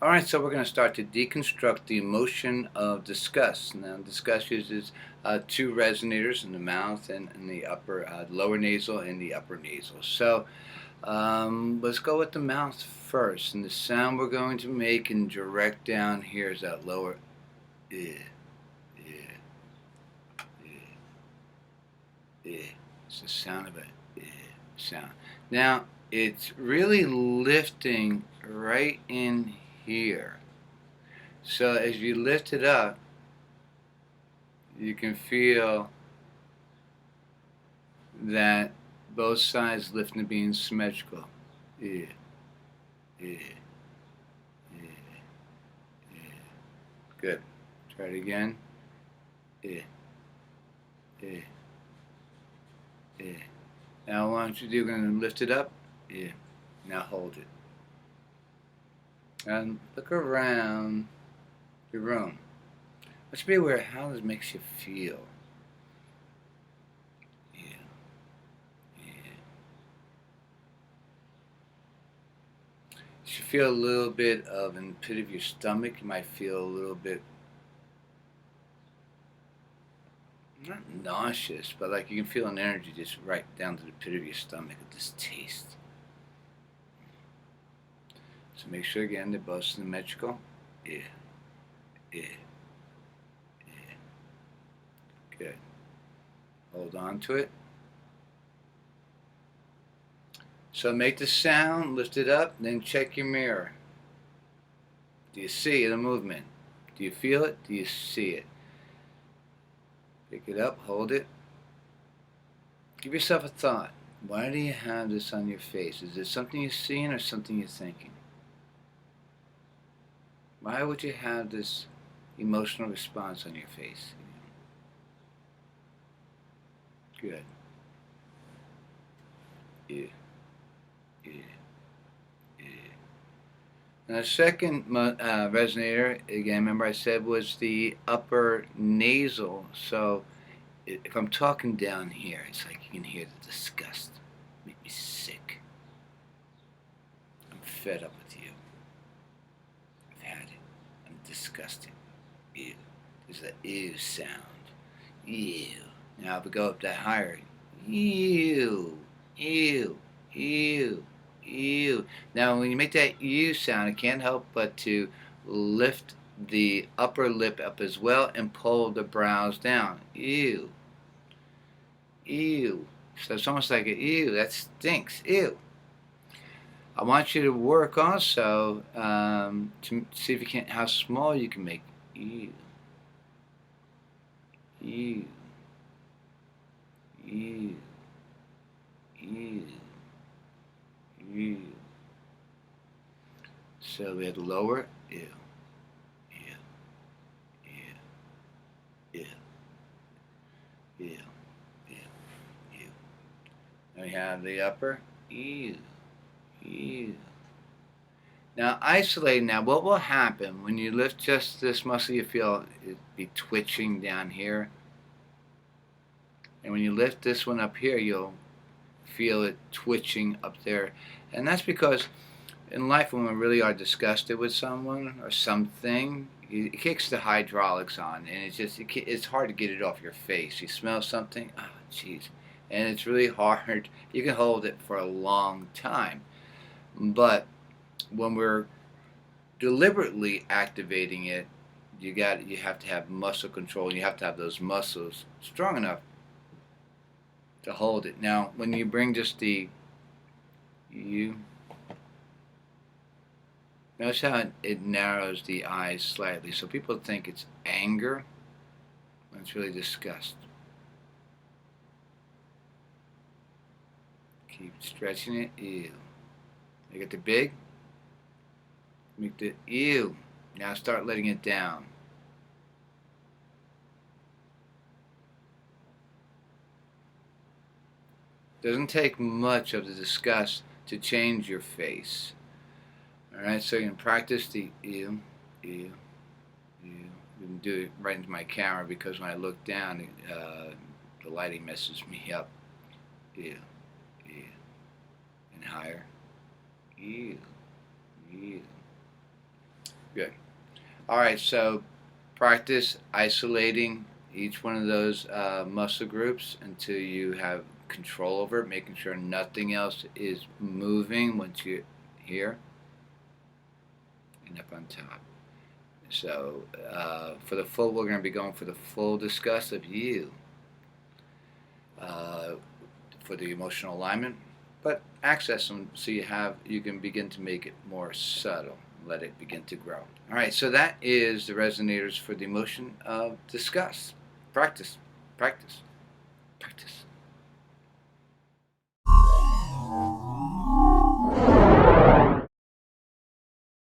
Alright, so we're going to start to deconstruct the emotion of disgust. Now, disgust uses two resonators in the mouth and in the upper, lower nasal and the upper nasal. So let's go with the mouth first. And the sound we're going to make and direct down here is that lower eh, eh, eh, eh. It's the sound of a sound. Now, it's really lifting right in here. So as you lift it up, you can feel that both sides lifting and being symmetrical. Yeah, yeah, yeah, yeah. Good. Try it again. Yeah, yeah, yeah. Now what I want you to do, you're going to lift it up. Yeah. Now hold it. And look around your room. Let's be aware of how this makes you feel. Yeah, yeah. You should feel a little bit of in the pit of your stomach. You might feel a little bit, not nauseous, but like you can feel an energy just right down to the pit of your stomach at this taste. So make sure again they're both symmetrical. Yeah, yeah, yeah. Good. Hold on to it. So make the sound, lift it up, then check your mirror. Do you see the movement? Do you feel it? Do you see it? Pick it up, hold it. Give yourself a thought. Why do you have this on your face? Is it something you're seeing or something you're thinking? Why would you have this emotional response on your face? Good. Yeah. Yeah. Yeah. Now, the second resonator, again, remember I said was the upper nasal. So if I'm talking down here, it's like you can hear the disgust. Make me sick. I'm fed up with you. I've had it. I'm disgusted. Ew. There's that ew sound. Ew. Now if we go up that higher, ew, ew, ew, ew. Now when you make that ew sound, it can't help but to lift the upper lip up as well and pull the brows down. Ew, ew. So it's almost like a ew, that stinks, ew. I want you to work also to see if you can, how small you can make ew, ew, ew, ew, ew. So we had lower, ew, ew, ew, ew, ew, ew, ew. Then we have the upper, ew, ew. Now isolate. Now what will happen when you lift just this muscle? You feel it be twitching down here, and when you lift this one up here, you'll feel it twitching up there, and that's because in life when we really are disgusted with someone or something, it kicks the hydraulics on, and it's hard to get it off your face. You smell something, oh jeez, and it's really hard. You can hold it for a long time, but when we're deliberately activating it, you have to have muscle control. You have to have those muscles strong enough to hold it. Now, when you bring just you notice how it narrows the eyes slightly, so people think it's anger when it's really disgust. Keep stretching it. Ew. Make it the big. Make the ew. Now start letting it down. Doesn't take much of the disgust to change your face. Alright, so you can practice the ew, ew, ew. You can do it right into my camera because when I look down, the lighting messes me up. Ew, ew. And higher. Ew, ew. Good. All right, so practice isolating each one of those muscle groups until you have control over it, making sure nothing else is moving once you're here and up on top. So for the full, we're going to be going for the full disgust of you for the emotional alignment, but access them so you can begin to make it more subtle. Let it begin to grow. All right, so that is the resonators for the emotion of disgust. Practice, practice, practice.